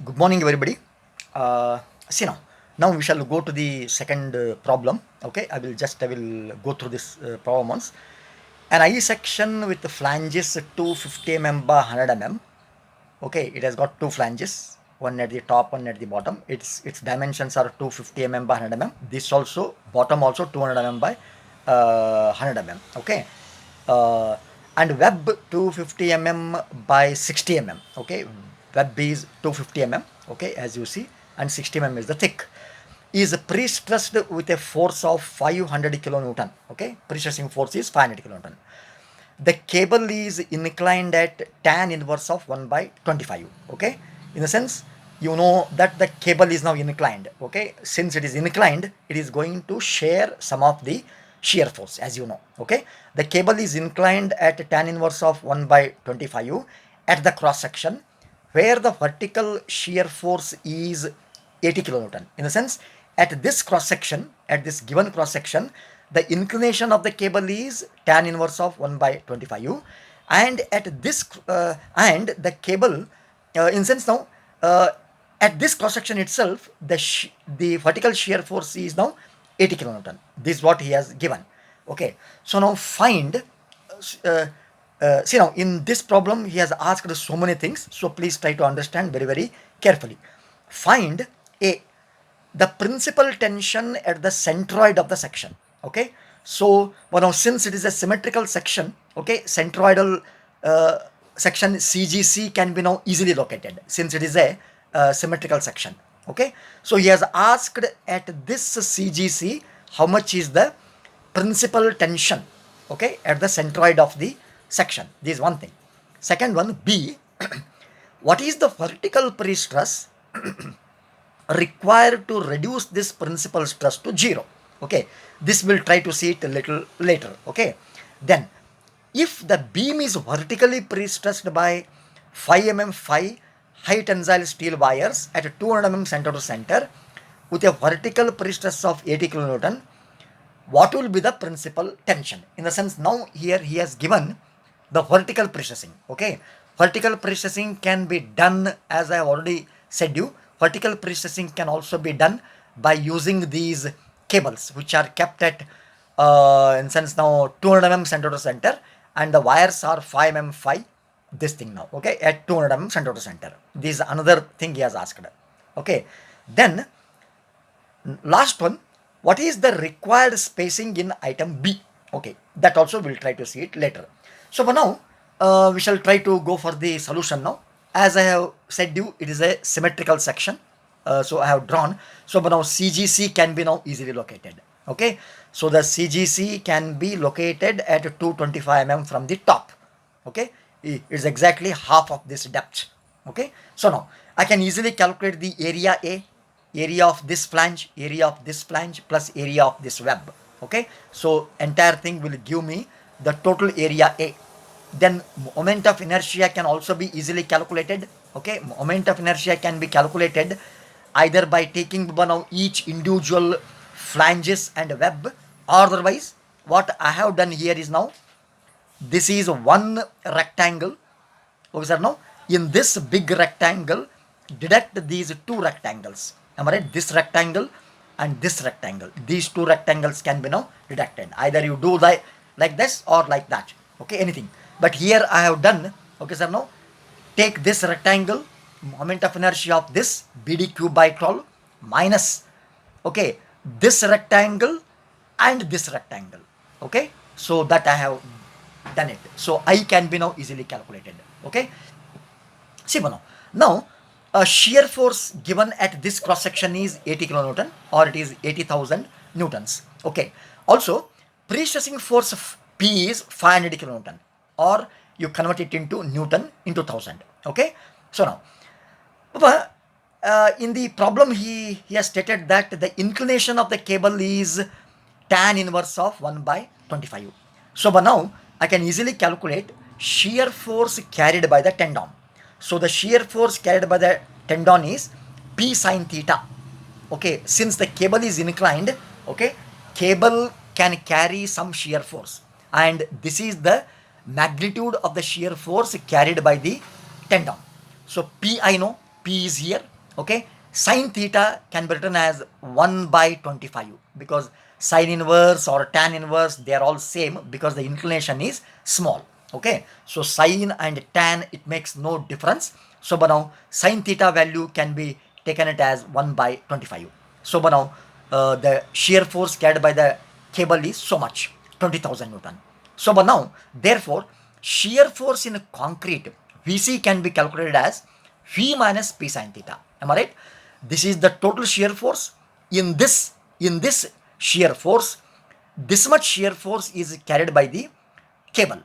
Good morning, everybody. See now we shall go to the second problem. Okay, I will go through this problem once. An I section with the flanges 250 mm by 100 mm. Okay, it has got two flanges, one at the top, one at the bottom. Its dimensions are 250 mm by 100 mm. This also bottom also 200 mm by 100 mm. Okay, uh, and web 250 mm by 60 mm. Okay, web is 250 mm. Okay, as you see, and 60 mm is the thick. Is pre-stressed with a force of 500 kilonewton. Okay, pre-stressing force is 500 kilonewton. The cable is inclined at tan inverse of 1 by 25. Okay, in the sense, you know that the cable is now inclined. Okay, since it is inclined, it is going to share some of the shear force, as you know. Okay, the cable is inclined at tan inverse of 1 by 25 at the cross section, where the vertical shear force is 80 kilonewton. In the sense, at this cross section, at this given cross section, the inclination of the cable is tan inverse of 1 by 25, and at this and the cable, in sense now, uh, at this cross section itself, the vertical shear force is now 80 kilonewton. This is what he has given. Okay, so now find. Uh, See now, in this problem he has asked so many things, so please try to understand very carefully. Find a the principal tension at the centroid of the section. Okay, so now since it is a symmetrical section, okay, centroidal uh, section CGC can be now easily located since it is a symmetrical section. Okay, so he has asked at this CGC how much is the principal tension, okay, at the centroid of the section. This is one thing. Second one, B, what is the vertical pre-stress required to reduce this principal stress to zero? Okay, this we'll try to see it a little later. Okay, then if the beam is vertically pre-stressed by 5 mm 5 high tensile steel wires at 200 mm center to center with a vertical pre-stress of 80 kilonewton, what will be the principal tension? In the sense, now here he has given the vertical pre-stressing. Okay, vertical pre-stressing can be done, as I have already said you, vertical pre-stressing can also be done by using these cables which are kept at in sense now 200 mm center to center, and the wires are 5 mm 5, this thing now, okay, at 200 mm center to center. This is another thing he has asked. Okay, then last one, what is the required spacing in item B? Okay, that also we'll try to see it later. So for now, we shall try to go for the solution now. As I have said you, it is a symmetrical section. So I have drawn. So but now CGC can be now easily located. Okay, so the CGC can be located at 225 mm from the top. Okay, it's exactly half of this depth. Okay, so now I can easily calculate the area A, area of this flange, area of this flange plus area of this web. Okay, so entire thing will give me the total area A. Then moment of inertia can also be easily calculated. Okay, moment of inertia can be calculated either by taking one of each individual flanges and web, or otherwise what I have done here is, now this is one rectangle. Okay, sir. Now, in this big rectangle, deduct these two rectangles. Am I right? This rectangle and this rectangle. These two rectangles can be now deducted. Either you do like this or like that. Okay, anything. But here I have done. Okay, sir. Now, take this rectangle, moment of inertia of this BD cube by 12 minus, okay, this rectangle and this rectangle. Okay, so that I have done it. So I can be now easily calculated. Okay, see now a shear force given at this cross section is 80 kilonewton, or it is 80,000 newtons. Okay, also pre-stressing force of P is 500 kilonewton, or you convert it into newton into 1000. Okay, so now in the problem he has stated that the inclination of the cable is tan inverse of 1 by 25. So but now I can easily calculate shear force carried by the tendon. So the shear force carried by the tendon is P sine theta. Okay, since the cable is inclined, okay, cable can carry some shear force, and this is the magnitude of the shear force carried by the tendon. So P, I know P is here, Okay, sine theta can be written as 1 by 25 because sine inverse or tan inverse, they are all same because the inclination is small. Okay, so sine and tan, it makes no difference. So but now sine theta value can be taken it as 1 by 25. So but now the shear force carried by the cable is so much, 20,000 Newton. So but now therefore shear force in concrete Vc can be calculated as V minus P sine theta. Am I right? This is the total shear force. In this shear force, this much shear force is carried by the cable.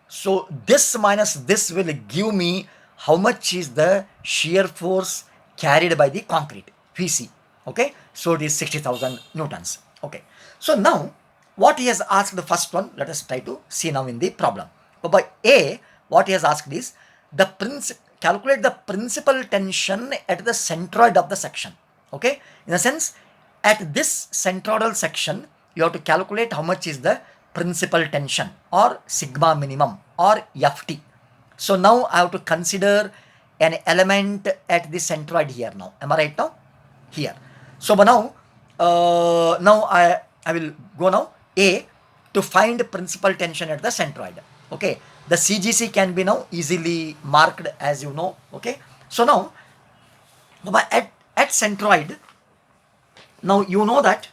So this minus this will give me how much is the shear force carried by the concrete Vc. Okay, so it is 60,000 newtons. Okay, so now what he has asked, the first one, let us try to see now in the problem. But by A, what he has asked is the calculate the principal tension at the centroid of the section. Okay, in a sense, at this centroidal section, you have to calculate how much is the principal tension or sigma minimum or Ft. So now I have to consider an element at the centroid here now. Am I right now? Here. So but now I will go now A to find principal tension at the centroid. Okay, the CGC can be now easily marked, as you know. Okay, so now at centroid, now you know that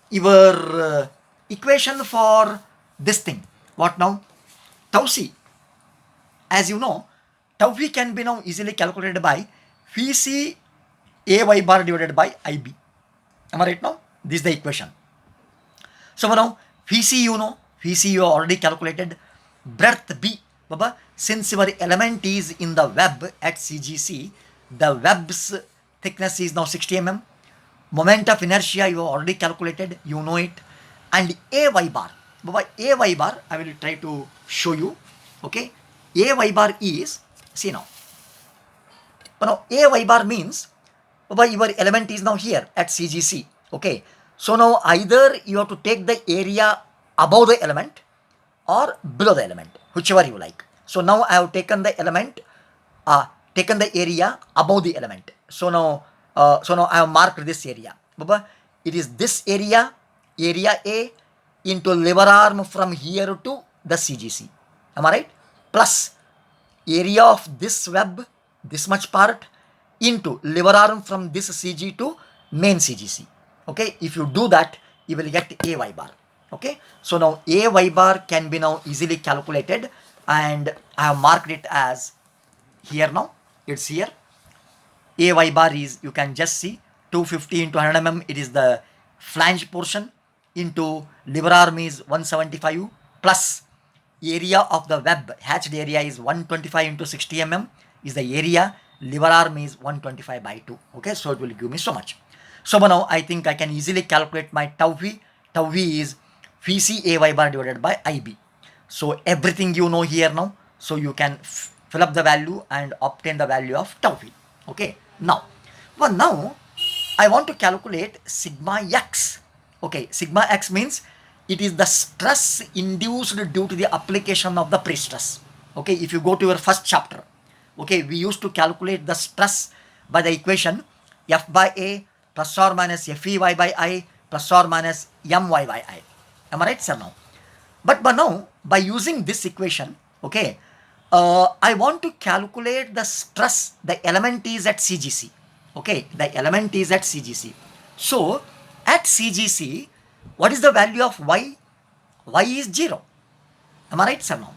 your equation for this thing, what now, tau c, as you know, tau v can be now easily calculated by Vc ay bar divided by Ib. Am I right now? This is the equation. So now Vc you know, Vc you already calculated. Breadth B, Baba, since your element is in the web at CGC, the web's thickness is now 60 mm. Moment of inertia you have already calculated, you know it. And Ay bar, Baba, Ay bar, I will try to show you. Okay, Ay bar is, see now. But now Ay bar means, Baba, your element is now here at CGC. Okay, so now either you have to take the area above the element or below the element, whichever you like. So now I have taken the element, taken the area above the element. So now I have marked this area. Baba, it is this area, area A, into lever arm from here to the CGC. Am I right? Plus area of this web, this much part, into lever arm from this CG to main CGC. Okay, if you do that, you will get Ay bar. Okay, so now Ay bar can be now easily calculated, and I have marked it as here now. It's here. Ay bar is, you can just see, 250 into 100 mm, it is the flange portion, into lever arm is 175, plus area of the web, hatched area is 125 into 60 mm, is the area, lever arm is 125 by 2. Okay, so it will give me so much. So now I think I can easily calculate my tau v. Tau v is Vc Ay bar divided by Ib. So everything you know here now, so you can fill up the value and obtain the value of tau v. Okay, now I want to calculate sigma x. Okay, sigma x means it is the stress induced due to the application of the pre-stress. Okay, if you go to your first chapter, okay, we used to calculate the stress by the equation F by A plus or minus Fey by I plus or minus My by I. Am I right, sir? Now, but now by using this equation, okay, I want to calculate the stress. The element is at CGC. Okay, the element is at CGC. So at CGC, what is the value of y? Y is 0. Am I right, sir? Now,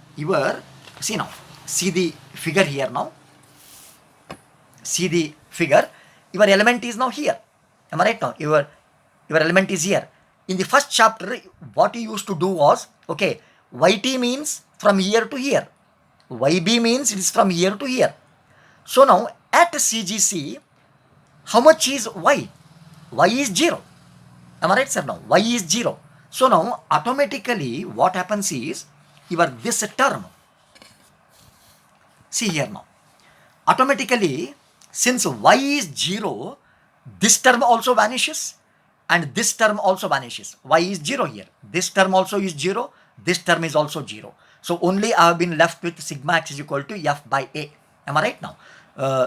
see the figure here now. See the figure. Your element is now here. Am I right now? Your element is here. In the first chapter, what you used to do was, okay, yt means from here to here. Yb means it is from here to here. So now at CGC, how much is y? Y is 0. Am I right, sir? Now, y is 0. So now automatically what happens is, your this term, see here now, automatically since y is 0, this term also vanishes and this term also vanishes. Y is 0 here. This term also is 0. This term is also 0. So only I have been left with sigma x is equal to F by A. Am I right now?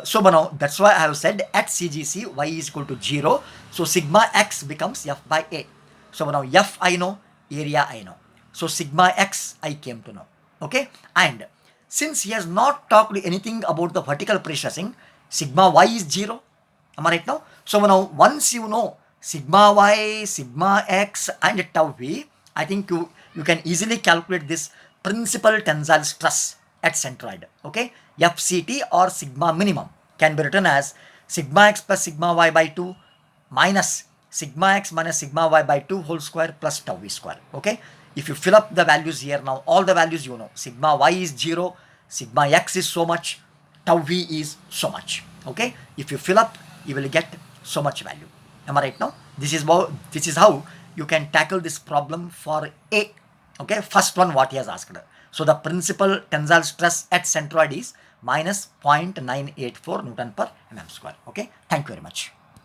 So now that's why I have said at CGC y is equal to 0. So sigma x becomes f by a. So now f I know, area I know. So sigma x I came to know. Okay, and since he has not talked anything about the vertical pre-stressing, sigma y is 0. Am I right now? So now once you know sigma y, sigma x and tau v, I think you can easily calculate this principal tensile stress at centroid. Okay, FCT or sigma minimum can be written as sigma x plus sigma y by 2 minus sigma x minus sigma y by 2 whole square plus tau v square. Okay, if you fill up the values here, now all the values you know, sigma y is 0, sigma x is so much, tau v is so much. Okay, if you fill up, you will get so much value. Am I right now? This is how you can tackle this problem for A. Okay, first one what he has asked. So the principal tensile stress at centroid is minus 0.984 Newton per mm square. Okay, thank you very much.